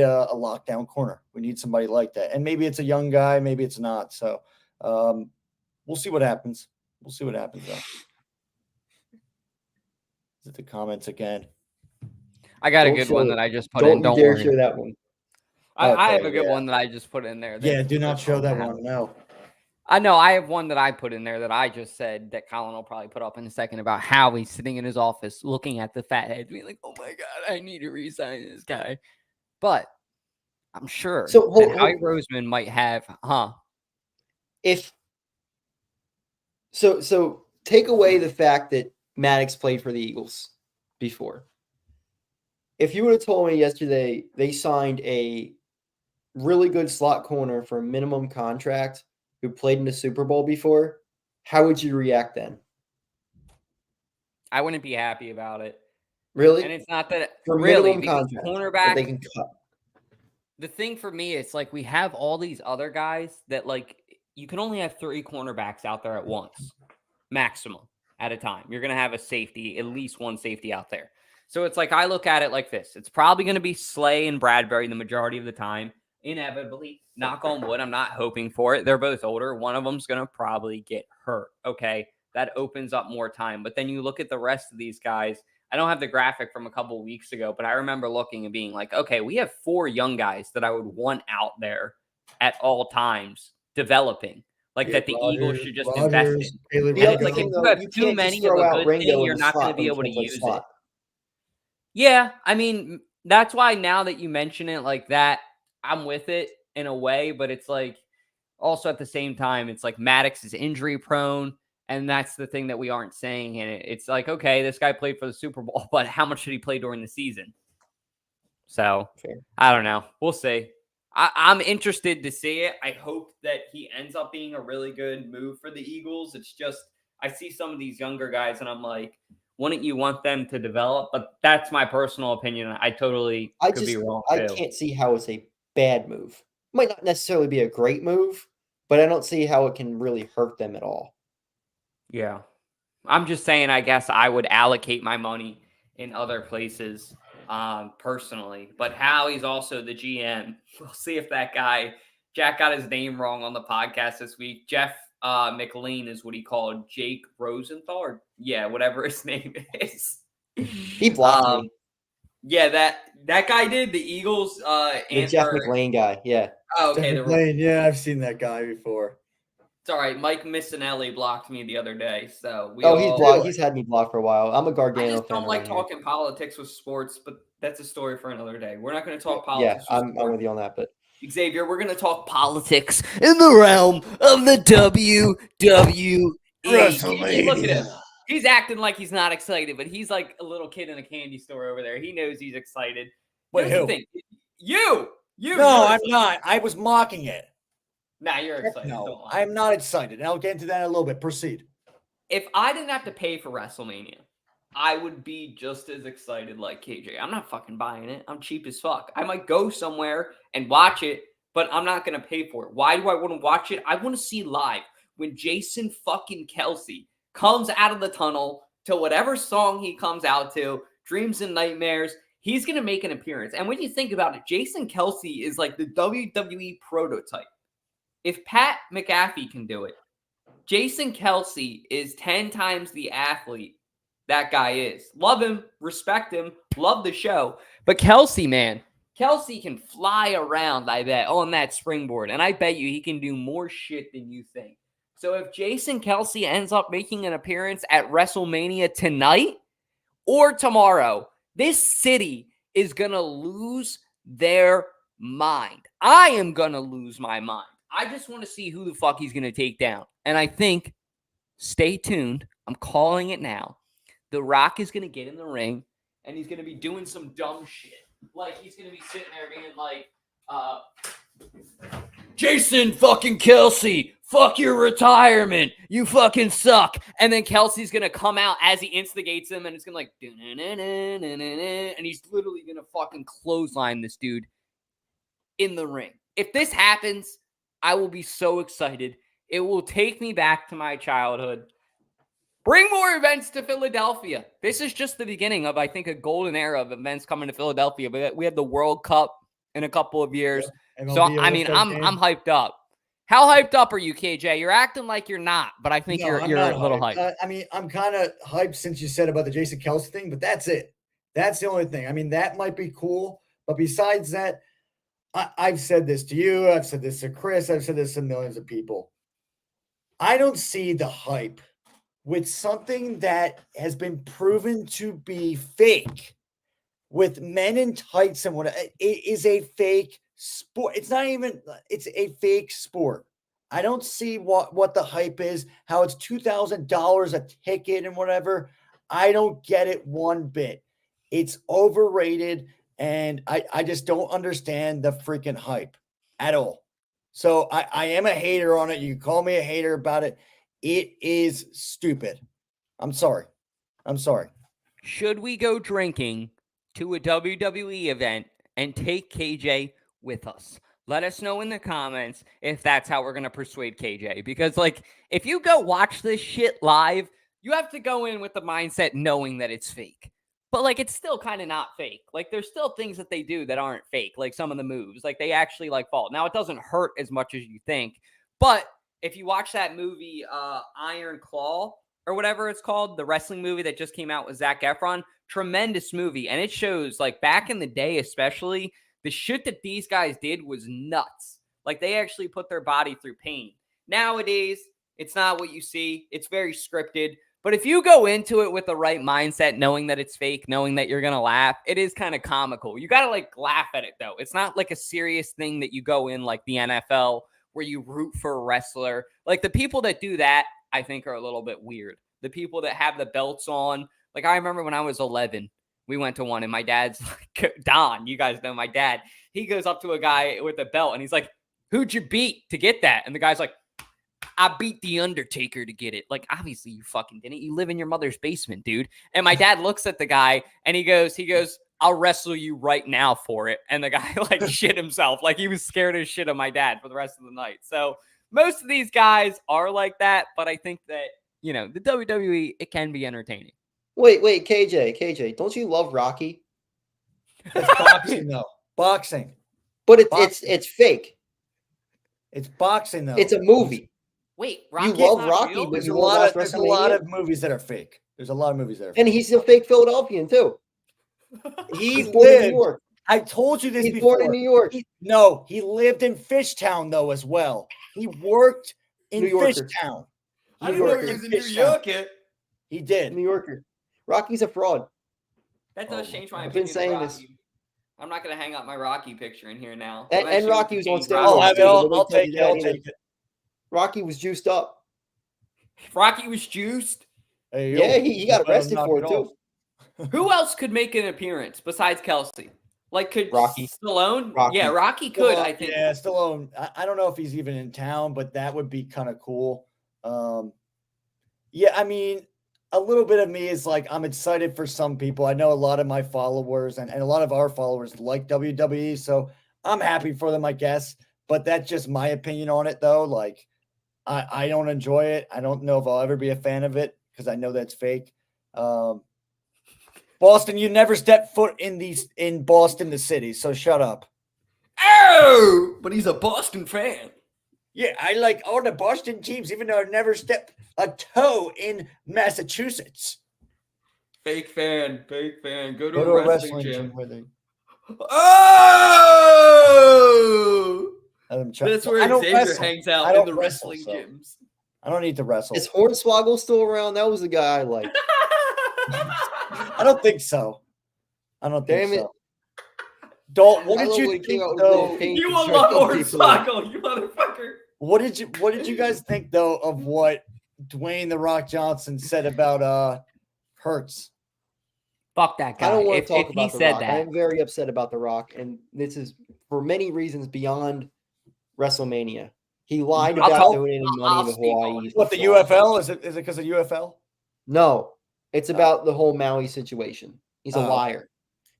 S4: a lockdown corner. We need somebody like that. And maybe it's a young guy, maybe it's not. So we'll see what happens. We'll see what happens though. Is it the comments again?
S1: I got a good one that I just put in. Don't worry.
S3: Share that one.
S1: I have a good one that I just put in there.
S4: Yeah, do not show that one. No.
S1: I know. I have one that I put in there that I just said that Colin will probably put up in a second about how he's sitting in his office looking at the fat head, being like, "Oh my god, I need to re-sign this guy." But I'm sure that Howie Roseman might have,
S3: So take away the fact that Maddox played for the Eagles before. If you would have told me yesterday they signed a really good slot corner for a minimum contract who played in the Super Bowl before, how would you react then?
S1: I wouldn't be happy about it.
S3: Really?
S1: And it's not that
S3: for
S1: really
S3: minimum contract
S1: cornerback
S3: they can cut.
S1: The thing for me, it's like we have all these other guys that like you can only have 3 cornerbacks out there at once, maximum at a time. You're going to have a safety, at least one safety out there. So it's like I look at it like this. It's probably going to be Slay and Bradbury the majority of the time. Inevitably, knock on wood, I'm not hoping for it. They're both older. One of them's going to probably get hurt. Okay, that opens up more time. But then you look at the rest of these guys. I don't have the graphic from a couple of weeks ago, but I remember looking and being like, okay, we have 4 young guys that I would want out there at all times developing. Like that the Eagles should just invest in.
S4: Haley
S3: The
S1: And
S3: other
S1: it's like
S3: thing,
S1: if
S3: though,
S1: you have
S3: you
S1: too
S3: can't just
S1: many of
S3: throw
S1: a
S3: out
S1: good
S3: Ringo
S1: thing,
S3: in
S1: you're
S3: the
S1: not going
S3: slot
S1: to be
S3: when you
S1: able to
S3: can't play
S1: use it.
S3: slot.
S1: Yeah, I mean, that's why now that you mention it like that, I'm with it in a way, but it's like also at the same time, it's like Maddox is injury prone, and that's the thing that we aren't saying in it. It's like, okay, this guy played for the Super Bowl, but how much did he play during the season? So,
S3: Fair.
S1: I don't know. We'll see. I'm interested to see it. I hope that he ends up being a really good move for the Eagles. It's just, I see some of these younger guys, and I'm like, wouldn't you want them to develop? But that's my personal opinion. I totally could be wrong
S3: I
S1: too.
S3: can't see how it's a bad move. Might not necessarily be a great move, but I don't see how it can really hurt them at all.
S1: Yeah. I'm just saying, I guess I would allocate my money in other places personally. But Howie's also the GM. We'll see if that guy, Jack got his name wrong on the podcast this week. Jeff McLean is what he called Jake Rosenthal, or whatever his name is.
S3: He blocked me.
S1: Yeah, that guy did. The Eagles.
S3: The Jeff McLean guy. Yeah.
S1: Oh, okay.
S4: Yeah, I've seen that guy before.
S1: It's all right. Mike Missinelli blocked me the other day, so
S3: he's blocked. He's had me blocked for a while. I'm a Gargano
S1: I just
S3: fan.
S1: don't like
S3: around here.
S1: talking politics with sports, but that's a story for another day. We're not going to talk
S3: Yeah,
S1: politics.
S3: I'm with you on that. But
S1: Xavier, we're going to talk politics in the realm of the WWE. Look at him. He's acting like he's not excited, but he's like a little kid in a candy store over there. He knows he's excited.
S4: Wait,
S1: Here's
S4: who?
S1: the thing. You.
S4: No, I'm not. I was mocking it.
S1: Nah, you're excited.
S4: No, I'm not excited. And I'll get into that in a little bit. Proceed.
S1: If I didn't have to pay for WrestleMania, I would be just as excited like KJ. I'm not fucking buying it. I'm cheap as fuck. I might go somewhere and watch it, but I'm not going to pay for it. Why do I want to watch it? I want to see live when Jason fucking Kelsey comes out of the tunnel to whatever song he comes out to, Dreams and Nightmares. He's going to make an appearance. And when you think about it, Jason Kelsey is like the WWE prototype. If Pat McAfee can do it, Jason Kelsey is 10 times the athlete that guy is. Love him, respect him, love the show. But Kelsey, man, Kelsey can fly around, I bet, on that springboard. And I bet you he can do more shit than you think. So if Jason Kelsey ends up making an appearance at WrestleMania tonight or tomorrow, this city is going to lose their mind. I am going to lose my mind. I just want to see who the fuck he's going to take down. And I think, stay tuned, I'm calling it now, The Rock is going to get in the ring, and he's going to be doing some dumb shit. Like, he's going to be sitting there being like, Jason fucking Kelsey, fuck your retirement. You fucking suck. And then Kelsey's going to come out as he instigates him, and it's going to like, and he's literally going to fucking clothesline this dude in the ring. If this happens, I will be so excited. It will take me back to my childhood. Bring more events to Philadelphia. This is just the beginning of, I think, a golden era of events coming to Philadelphia. We have the World Cup in a couple of years. Yeah, so, I mean, I'm hyped up. How hyped up are you, KJ? You're acting like you're not, but I think you're a little hyped.
S4: I mean, I'm kind of hyped since you said about the Jason Kelsey thing, but that's it. That's the only thing. I mean, that might be cool, but besides that, I've said this to you. I've said this to Chris. I've said this to millions of people. I don't see the hype with something that has been proven to be fake with men in tights and what it is a fake sport. It's not even, it's a fake sport. I don't see what the hype is, how it's $2,000 a ticket and whatever. I don't get it one bit. It's overrated. And I just don't understand the freaking hype at all. So I am a hater on it. You call me a hater about it. It is stupid. I'm sorry.
S1: Should we go drinking to a WWE event and take KJ with us? Let us know in the comments if that's how we're going to persuade KJ. Because, like, if you go watch this shit live, you have to go in with the mindset knowing that it's fake. But, like, it's still kind of not fake. Like, there's still things that they do that aren't fake. Like, some of the moves. Like, they actually, like, fall. Now, it doesn't hurt as much as you think. But if you watch that movie, Iron Claw, or whatever it's called, the wrestling movie that just came out with Zac Efron, tremendous movie. And it shows, like, back in the day especially, the shit that these guys did was nuts. Like, they actually put their body through pain. Nowadays, it's not what you see. It's very scripted. But if you go into it with the right mindset, knowing that it's fake, knowing that you're going to laugh, it is kind of comical. You got to like laugh at it, though. It's not like a serious thing that you go in like the NFL where you root for a wrestler. Like, the people that do that, I think, are a little bit weird. The people that have the belts on. Like, I remember when I was 11, we went to one and my dad's like, Don, you guys know my dad. He goes up to a guy with a belt and he's like, who'd you beat to get that? And the guy's like, I beat the Undertaker to get it. Like, obviously you fucking didn't. You live in your mother's basement, dude. And my dad looks at the guy and he goes, I'll wrestle you right now for it. And the guy like shit himself. Like, he was scared as shit of my dad for the rest of the night. So most of these guys are like that. But I think that, you know, the WWE, it can be entertaining.
S3: Wait, KJ, don't you love Rocky?
S4: It's boxing though. Boxing.
S3: But it's fake.
S4: It's boxing though.
S3: It's a movie.
S1: Wait,
S3: you love Rocky,
S1: real?
S3: but
S4: There's
S3: you
S4: a
S3: won't
S4: lot
S3: watch
S4: of there's a
S3: WrestleMania?
S4: lot of movies that are fake. There's a lot of movies that are fake.
S3: And he's a fake Philadelphian too.
S4: He
S3: He's born in New
S4: lived.
S3: York.
S4: I told you this
S3: He's
S4: before.
S3: born in New York.
S4: He lived in Fishtown though as well. He worked in
S3: New Yorker.
S4: Fishtown.
S2: I didn't know he was in New York yet.
S4: He did.
S3: New Yorker. Rocky's a fraud.
S1: That does change my
S3: I've been
S1: opinion.
S3: saying
S1: of
S3: this.
S1: Rocky. I'm not going to hang up my Rocky picture in here now.
S3: And Rocky was on steroids.
S4: Oh, I'll take it. I'll
S3: Either.
S4: take it.
S3: Rocky was juiced up.
S1: Rocky was juiced.
S4: Hey, yo,
S3: Yeah, he got
S4: you better
S3: arrested
S4: knock
S3: for it too.
S4: off.
S1: Who else could make an appearance besides Kelsey? Like, could
S3: Rocky.
S1: Stallone?
S3: Rocky.
S1: Yeah, Rocky could,
S4: Well,
S1: I think.
S4: Yeah, Stallone. I don't know if he's even in town, but that would be kind of cool. Yeah, I mean, a little bit of me is like, I'm excited for some people. I know a lot of my followers and a lot of our followers like WWE, so I'm happy for them, I guess. But that's just my opinion on it, though. Like, I don't enjoy it. I don't know if I'll ever be a fan of it because I know that's fake. Boston, you never stepped foot in Boston, the city, so shut up.
S1: Oh, but he's a Boston fan.
S4: Yeah, I like all the Boston teams, even though I've never stepped a toe in Massachusetts.
S1: Fake fan. Go to
S4: Go to
S1: a wrestling gym.
S4: where they.
S1: Oh! That's where
S4: I don't
S1: Xavier
S4: wrestle.
S1: hangs
S4: I
S1: out in
S4: don't
S1: the
S4: wrestle,
S1: wrestling
S4: so.
S1: gyms.
S4: I don't need to wrestle.
S3: Is Hornswoggle still around? That was the guy I liked.
S4: I don't think so. I don't think
S3: Damn it.
S4: so. Dalton, what
S3: I
S4: did
S3: love
S4: you
S3: when he came
S4: think
S3: out with
S4: though?
S3: little pink
S1: You
S3: and
S1: unlock
S3: tried to people.
S1: Hornswoggle, you motherfucker.
S4: What did you guys think though of what Dwayne the Rock Johnson said about Hurts?
S1: Fuck that guy.
S3: I don't want
S1: if
S3: to talk
S1: he
S3: about The
S1: said
S3: Rock. I
S1: that.
S3: am very upset about The Rock, and this is for many reasons beyond WrestleMania. He lied
S1: I'll
S3: about
S1: tell-
S3: donating
S1: I'll
S3: money to
S1: speak on
S3: Hawaii.
S1: it.
S4: What the UFL? Is it because of UFL?
S3: No, it's about the whole Maui situation. He's a
S4: Oh.
S3: liar.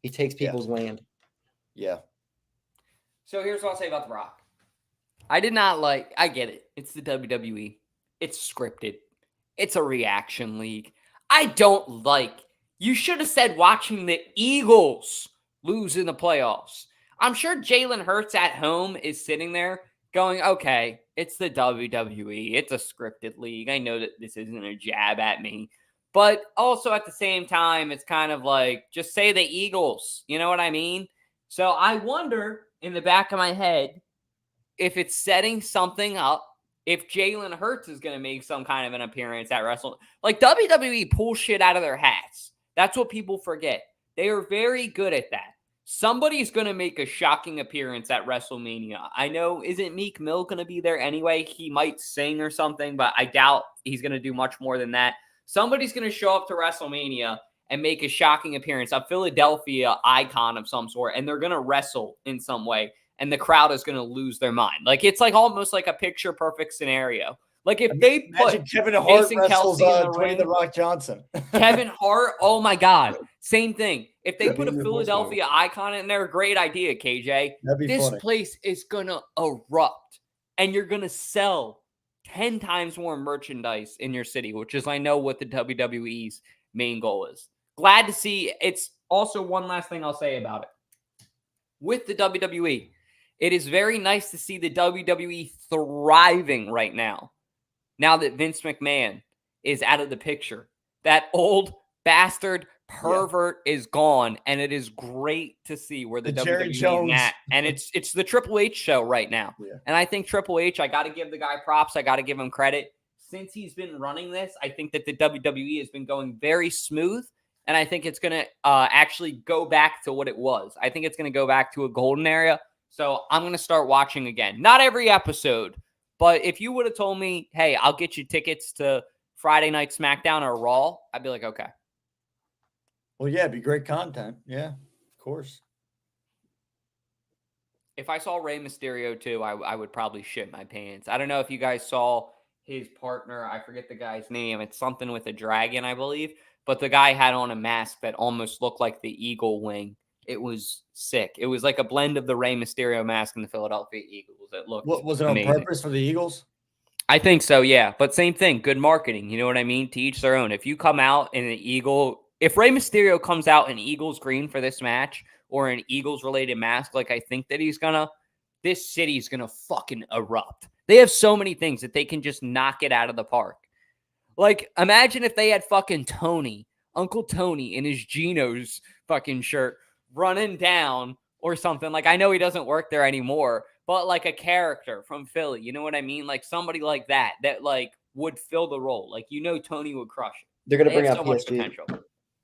S3: He takes
S4: Yeah.
S3: people's land.
S4: Yeah.
S1: So here's what I'll say about The Rock. I did not like, I get it. It's the WWE. It's scripted. It's a reaction league. I don't like, you should have said watching the Eagles lose in the playoffs. I'm sure Jalen Hurts at home is sitting there going, okay, it's the WWE. It's a scripted league. I know that this isn't a jab at me. But also at the same time, it's kind of like, just say the Eagles. You know what I mean? So I wonder in the back of my head if it's setting something up, if Jalen Hurts is going to make some kind of an appearance at Wrestle. Like, WWE pulls shit out of their hats. That's what people forget. They are very good at that. Somebody's going to make a shocking appearance at WrestleMania. I know, isn't Meek Mill going to be there anyway? He might sing or something, but I doubt he's going to do much more than that. Somebody's going to show up to WrestleMania and make a shocking appearance, a Philadelphia icon of some sort, and they're going to wrestle in some way, and the crowd is going to lose their mind. Like, it's like almost like a picture-perfect scenario. Like, if they
S4: Imagine
S1: put
S4: Kevin Hart
S1: Jason
S4: wrestles
S1: Kelce in the
S4: Dwayne
S1: ring,
S4: the Rock Johnson.
S1: Kevin Hart, oh my God, same thing. If they put a
S3: Maybe
S1: Philadelphia icon in there, great idea, KJ.
S4: That'd be
S1: This
S4: funny.
S1: place is going to erupt, and you're going to sell 10 times more merchandise in your city, which is, I know, what the WWE's main goal is. Glad to see. It's also one last thing I'll say about it. With the WWE, it is very nice to see the WWE thriving right now. Now that Vince McMahon is out of the picture. That old bastard pervert is gone, and it is great to see where the
S4: Jerry
S1: WWE is
S4: Jones.
S1: at. And it's the Triple H show right now.
S4: Yeah.
S1: And I think Triple H, I got to give the guy props. I got to give him credit. Since he's been running this, I think that the WWE has been going very smooth, and I think it's going to actually go back to what it was. I think it's going to go back to a golden era. So I'm going to start watching again. Not every episode, but if you would have told me, hey, I'll get you tickets to Friday Night SmackDown or Raw, I'd be like, okay.
S4: Well, yeah, it'd be great content. Yeah, of course.
S1: If I saw Rey Mysterio too, I would probably shit my pants. I don't know if you guys saw his partner. I forget the guy's name. It's something with a dragon, I believe. But the guy had on a mask that almost looked like the eagle wing. It was sick. It was like a blend of the Rey Mysterio mask and the Philadelphia Eagles. It looked
S4: What was it
S1: amazing.
S4: on purpose for the Eagles?
S1: I think so, yeah. But same thing, good marketing. You know what I mean? To each their own. If you come out in an Eagle, if Rey Mysterio comes out in Eagles green for this match or an Eagles related mask, like I think that he's gonna, this city's gonna fucking erupt. They have so many things that they can just knock it out of the park. Like, imagine if they had fucking Tony, Uncle Tony in his Geno's fucking shirt running down or something. Like, I know he doesn't work there anymore, but like a character from Philly, you know what I mean? Like somebody like that like would fill the role. Like, you know, Tony would crush it.
S3: They're gonna
S1: They
S3: bring
S1: have
S3: out
S1: so much
S3: PSG.
S1: potential.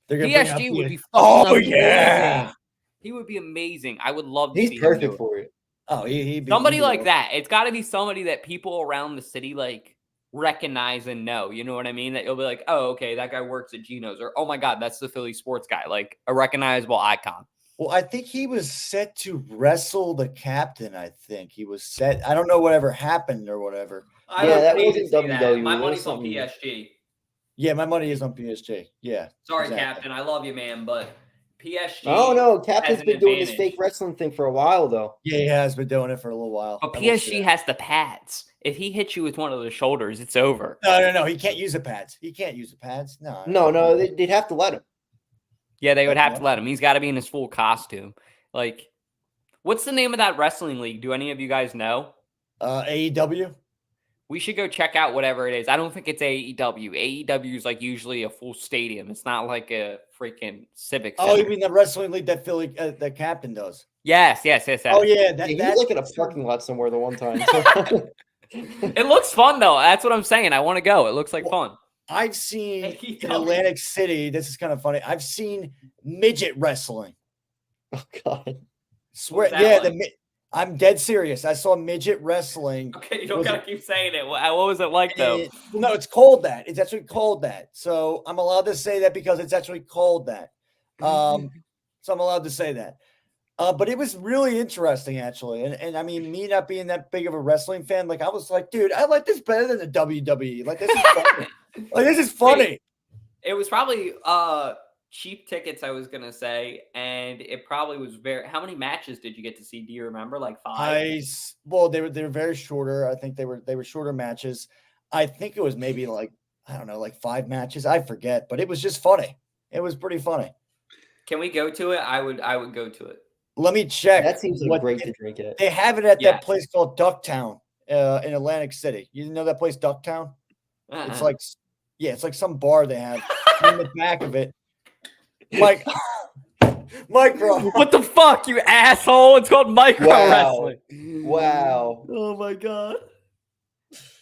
S4: They're gonna
S1: PSG would be
S4: Oh
S1: fucking
S4: yeah,
S1: amazing. He would be amazing. I would love to
S3: He's
S1: see him do
S3: perfect
S1: it.
S3: for it.
S4: oh he'd be
S1: Somebody
S4: he'd be
S1: like that. It's got to be somebody that people around the city like recognize and know. You know what I mean? That you'll be like, oh, okay, that guy works at Geno's, or oh my god, that's the Philly sports guy. Like a recognizable icon.
S4: Well, I think he was set to wrestle the captain. I think he was set. I don't know whatever happened or whatever.
S1: I
S3: Yeah,
S1: would
S3: that
S1: pay to
S3: wasn't
S1: see that.
S3: WWE.
S1: My
S3: That
S1: money's
S3: was
S1: on
S3: something-
S1: PSG.
S4: Yeah, my money is on PSG. Yeah.
S1: Sorry,
S4: exactly.
S1: Captain. I love you, man, but PSG.
S3: Oh no,
S1: has
S3: Captain's
S1: an
S3: been doing this
S1: advantage.
S3: fake wrestling thing for a while though.
S4: Yeah, he has been doing it for a little while.
S1: But
S4: I will say
S1: PSG
S4: that.
S1: has the pads. If he hits you with one of the shoulders, it's over.
S4: No. He can't use the pads. He can't use the pads.
S3: No, they'd have to let him.
S1: Yeah, they would have to
S4: Okay.
S1: let him. He's got to be in his full costume. Like, what's the name of that wrestling league? Do any of you guys know?
S4: AEW.
S1: We should go check out whatever it is. I don't think it's AEW. AEW is like usually a full stadium. It's not like a freaking civic center.
S4: Oh, you mean the wrestling league that Philly, the captain does?
S1: Yes.
S4: Oh yeah,
S3: He was like in a parking lot somewhere the one time. So.
S1: It looks fun though. That's what I'm saying. I want to go. It looks like fun.
S4: I've seen
S1: AEW.
S4: in Atlantic City. This is kind of funny. I've seen midget wrestling.
S3: Oh god.
S4: Swear,
S1: that
S4: yeah.
S1: like?
S4: I'm dead serious. I saw midget wrestling.
S1: Okay, you don't
S4: Was
S1: gotta keep saying it. What was it like though?
S4: No, it's called that. It's actually called that. So I'm allowed to say that because it's actually called that. So I'm allowed to say that. But it was really interesting, actually. And I mean, me not being that big of a wrestling fan, like I was like, dude, I like this better than the WWE. Like this is funny. Like this is funny.
S1: It was probably cheap tickets, I was gonna say, and it probably was very. How many matches did you get to see? Do you remember? Like 5?
S4: Well, they were very shorter. I think they were shorter matches. I think it was maybe like, I don't know, like 5 matches. I forget, but it was just funny. It was pretty funny.
S1: Can we go to it? I would go to it.
S4: Let me check.
S3: That seems like
S4: what
S3: great to drink it.
S4: They have it at
S1: Yes.
S4: that place called Ducktown in Atlantic City. You know that place, Ducktown? It's like, yeah, it's like some bar they have in the back of it. Like, micro.
S1: What the fuck, you asshole? It's called micro
S3: Wow.
S1: wrestling.
S3: Wow.
S4: Oh my god.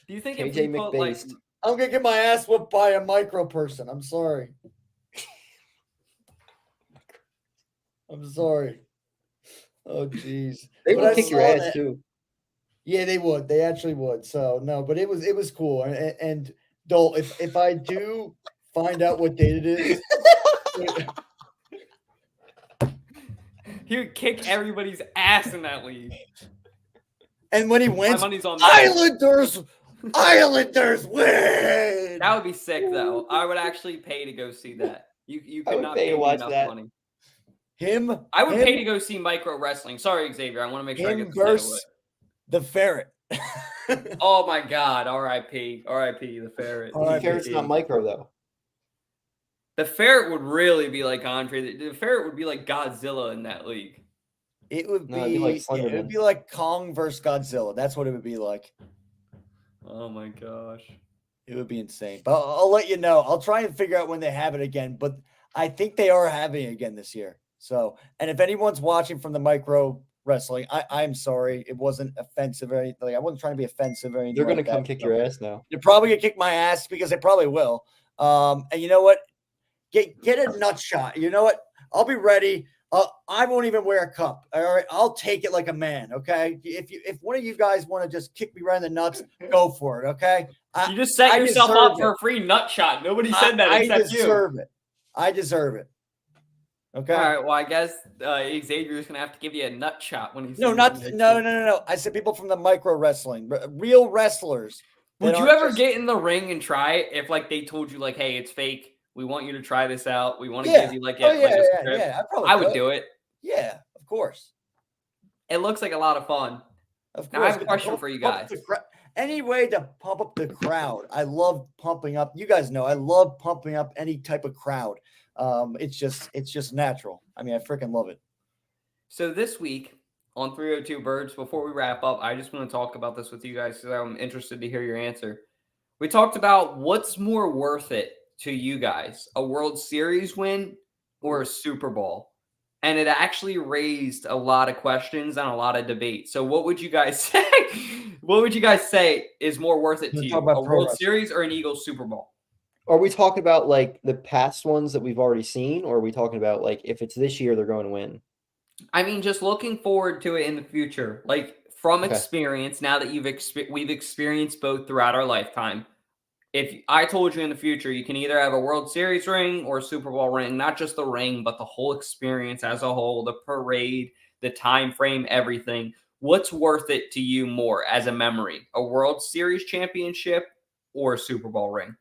S1: Do you think if
S3: KJ
S1: people like
S3: McBased.
S4: I'm gonna get my ass whooped by a micro person. I'm sorry. I'm sorry. Oh jeez.
S3: They
S4: But
S3: would
S4: I
S3: kick your
S4: saw
S3: ass
S4: that.
S3: too.
S4: Yeah, they would. They actually would. So no, but it was cool. And Dole, if I do find out what date it is,
S1: he would kick everybody's ass in that league?
S4: and when he
S1: My
S4: wins,
S1: money's on that.
S4: Islanders win.
S1: That would be sick, though. I would actually pay to go see that. You
S3: I
S1: could
S3: would
S1: not
S3: pay
S1: pay
S3: to
S1: me
S3: watch
S1: enough
S3: that.
S1: money.
S4: Him.
S1: I would
S4: him,
S1: pay to go see micro wrestling. Sorry, Xavier. I want to make sure I
S4: him
S1: get this out of the way.
S4: versus the ferret.
S1: Oh my God! R.I.P. R.I.P. The ferret.
S4: R.I.P.
S3: The ferret's not micro though.
S1: The ferret would really be like Andre. The ferret would be like Godzilla in that league.
S4: It would be,
S3: No, it'd be like
S4: it
S3: Slenderman.
S4: would be like Kong versus Godzilla. That's what it would be like.
S1: Oh my gosh!
S4: It would be insane. But I'll let you know. I'll try and figure out when they have it again. But I think they are having it again this year. So, and if anyone's watching from the micro wrestling, I'm sorry. It wasn't offensive or anything. Like, I wasn't trying to be offensive or anything.
S3: They're going to
S4: like
S3: come
S4: that.
S3: kick your ass now.
S4: They're probably going to kick my ass because they probably will. And you know what? Get a nut shot. You know what? I'll be ready. I won't even wear a cup. All right. I'll take it like a man. Okay. If one of you guys want to just kick me right in the nuts, go for it. Okay.
S1: You just set yourself up for a free nut shot. Nobody said that except you.
S4: I deserve it. Okay.
S1: All right. Well, I guess Xavier's gonna have to give you a nut shot when he's
S4: no. I said people from the micro wrestling, real wrestlers.
S1: Would you ever get in the ring and try it if like they told you like, hey, it's fake. We want you to try this out. We want to give you like a script. I would do it.
S4: Yeah, of course.
S1: It looks like a lot of fun.
S4: Of course.
S1: Now, I have a question for you guys.
S4: Any way to pump up the crowd. I love pumping up. You guys know I love pumping up any type of crowd. It's just natural. I mean, I freaking love it.
S1: So this week on 302 Birds, before we wrap up, I just want to talk about this with you guys because I'm interested to hear your answer. We talked about what's more worth it to you guys, a World Series win or a Super Bowl? And it actually raised a lot of questions and a lot of debate. So what would you guys say? What would you guys say is more worth it to you, a World Series or an Eagles Super Bowl?
S3: Are we talking about like the past ones that we've already seen, or are we talking about like if it's this year, they're going to win?
S1: I mean, just looking forward to it in the future, like from experience, now that we've experienced both throughout our lifetime. If I told you in the future, you can either have a World Series ring or a Super Bowl ring, not just the ring, but the whole experience as a whole, the parade, the time frame, everything. What's worth it to you more as a memory, a World Series championship or a Super Bowl ring?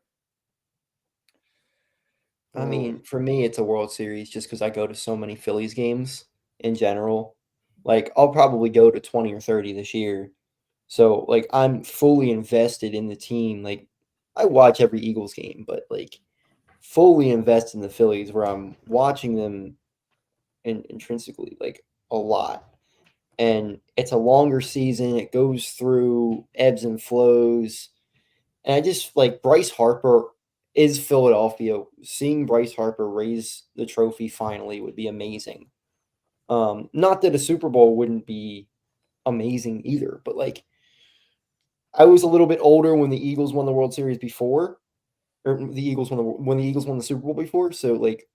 S3: I mean, for me, it's a World Series just because I go to so many Phillies games in general. Like, I'll probably go to 20 or 30 this year. So, like, I'm fully invested in the team. Like, I watch every Eagles game, but, like, fully invest in the Phillies where I'm watching them intrinsically, like, a lot. And it's a longer season. It goes through ebbs and flows. And I just, like, Bryce Harper is Philadelphia. Seeing Bryce Harper raise the trophy finally would be amazing. Not that a Super Bowl wouldn't be amazing either, but like I was a little bit older when the Eagles won the World Series before, or the Eagles when the Eagles won the Super Bowl before. So like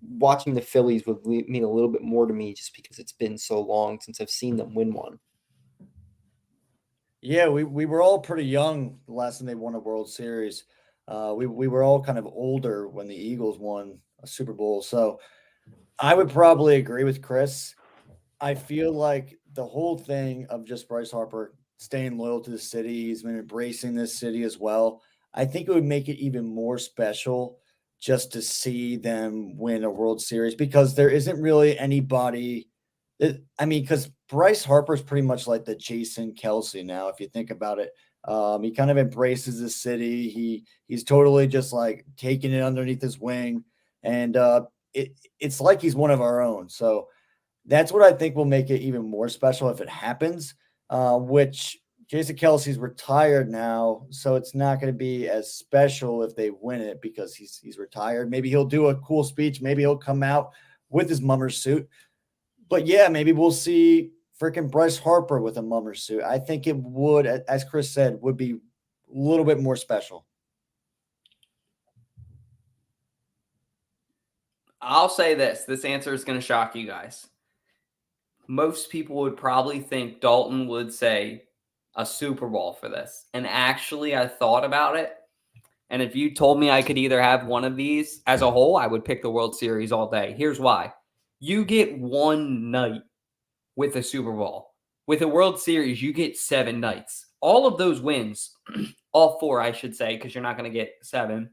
S3: watching the Phillies would mean a little bit more to me just because it's been so long since I've seen them win one.
S4: Yeah, we were all pretty young the last time they won a World Series. We were all kind of older when the Eagles won a Super Bowl. So I would probably agree with Chris. I feel like the whole thing of just Bryce Harper staying loyal to the city, he's been embracing this city as well. I think it would make it even more special just to see them win a World Series because there isn't really anybody because Bryce Harper is pretty much like the Jason Kelce now, if you think about it. He kind of embraces the city. He's totally just like taking it underneath his wing. And it's like he's one of our own. So that's what I think will make it even more special if it happens, which Jason Kelce's retired now. So it's not going to be as special if they win it because he's retired. Maybe he'll do a cool speech. Maybe he'll come out with his mummer suit. But yeah, maybe we'll see freaking Bryce Harper with a mummer suit. I think it would, as Chris said, would be a little bit more special.
S1: I'll say this answer is going to shock you guys. Most people would probably think Dalton would say a Super Bowl for this. And actually, I thought about it. And if you told me I could either have one of these as a whole, I would pick the World Series all day. Here's why. You get one night with a Super Bowl. With a World Series, you get 7 nights. All of those wins, all 4, I should say, because you're not going to get 7.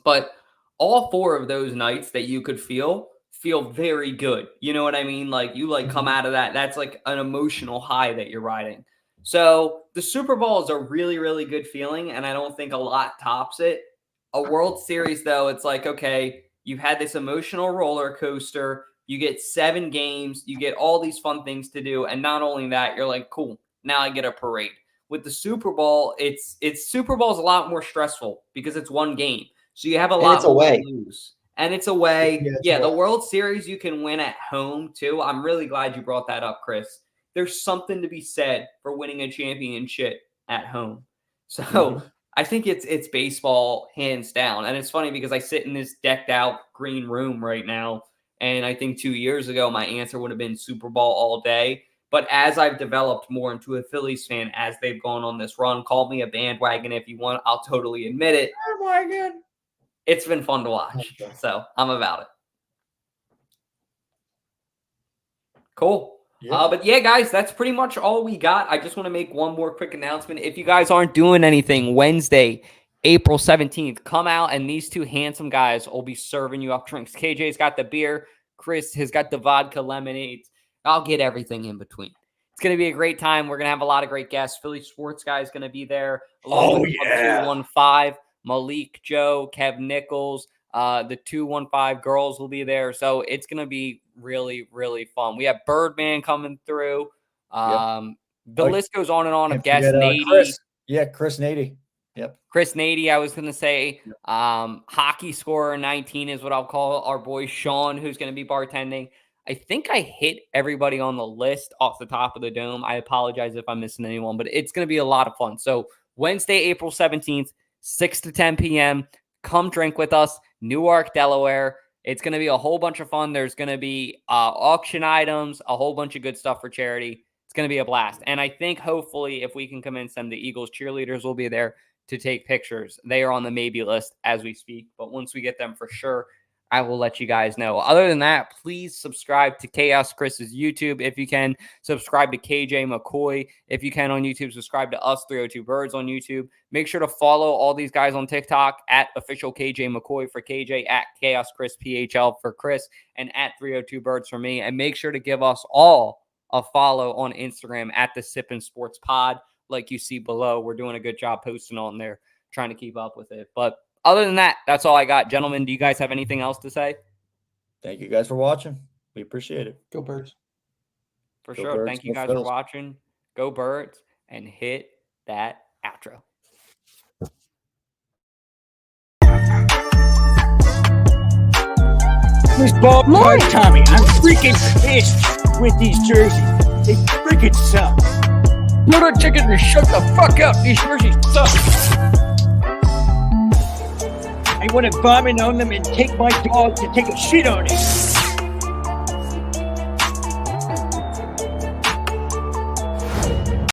S1: But all 4 of those nights that you could feel very good. You know what I mean? Like you come out of that. That's like an emotional high that you're riding. So the Super Bowl is a really, really good feeling. And I don't think a lot tops it. A World Series, though, it's like, okay, you've had this emotional roller coaster. You get 7 games. You get all these fun things to do. And not only that, you're like, cool, now I get a parade. With the Super Bowl, it's Super Bowl is a lot more stressful because it's one game. So you have a lot more to lose. And it's away.
S4: Yeah, it's
S1: Yeah, the
S4: away.
S1: World Series you can win at home, too. I'm really glad you brought that up, Chris. There's something to be said for winning a championship at home. So I think it's baseball hands down. And it's funny because I sit in this decked out green room right now. And I think 2 years ago, my answer would have been Super Bowl all day. But as I've developed more into a Phillies fan, as they've gone on this run, call me a bandwagon if you want. I'll totally admit it.
S4: Bandwagon.
S1: It's been fun to watch.
S4: Okay.
S1: So I'm about it. Cool.
S4: Yeah.
S1: But yeah, guys, that's pretty much all we got. I just want to make one more quick announcement. If you guys aren't doing anything, Wednesday, April 17th, come out and these two handsome guys will be serving you up drinks. KJ's got the beer. Chris has got the vodka lemonades. I'll get everything in between. It's going to be a great time. We're going to have a lot of great guests. Philly Sports Guy is going to be there.
S2: Oh, yeah.
S1: 215, Malik, Joe, Kev Nichols. The 215 girls will be there. So it's going to be really, really fun. We have Birdman coming through. The list goes on and on of guests. Nady.
S4: Chris. Yeah, Chris Nady. Yep.
S1: Chris Nady, I was going to say. Hockey scorer 19 is what I'll call our boy Sean, who's going to be bartending. I think I hit everybody on the list off the top of the dome. I apologize if I'm missing anyone, but it's going to be a lot of fun. So Wednesday, April 17th, 6 to 10 p.m. Come drink with us. Newark, Delaware. It's going to be a whole bunch of fun. There's going to be auction items, a whole bunch of good stuff for charity. It's going to be a blast. And I think hopefully if we can convince them, the Eagles cheerleaders will be there to take pictures. They are on the maybe list as we speak. But once we get them for sure, I will let you guys know. Other than that, please subscribe to Chaos Chris's YouTube if you can. Subscribe to KJ McCoy if you can on YouTube. Subscribe to us, 302 Birds on YouTube. Make sure to follow all these guys on TikTok at official KJ McCoy for KJ, at Chaos Chris PHL for Chris, and at 302 Birds for me. And make sure to give us all a follow on Instagram at the Sippin' Sports Pod. Like you see below, we're doing a good job posting on there, trying to keep up with it. But other than that, that's all I got. Gentlemen, do you guys have anything else to say?
S4: Thank you guys for watching. We appreciate it.
S3: Go Birds.
S1: For
S4: Go
S1: sure.
S4: Birds,
S1: Thank you
S4: go
S1: guys for
S4: Phils.
S1: watching. Go Birds, and hit that outro.
S5: This ball boy, Tommy, I'm freaking pissed with these jerseys. They freaking suck. You don't ticket to shut the fuck up. These jerseys suck. I want to vomit on them and take my dog to take a shit on it.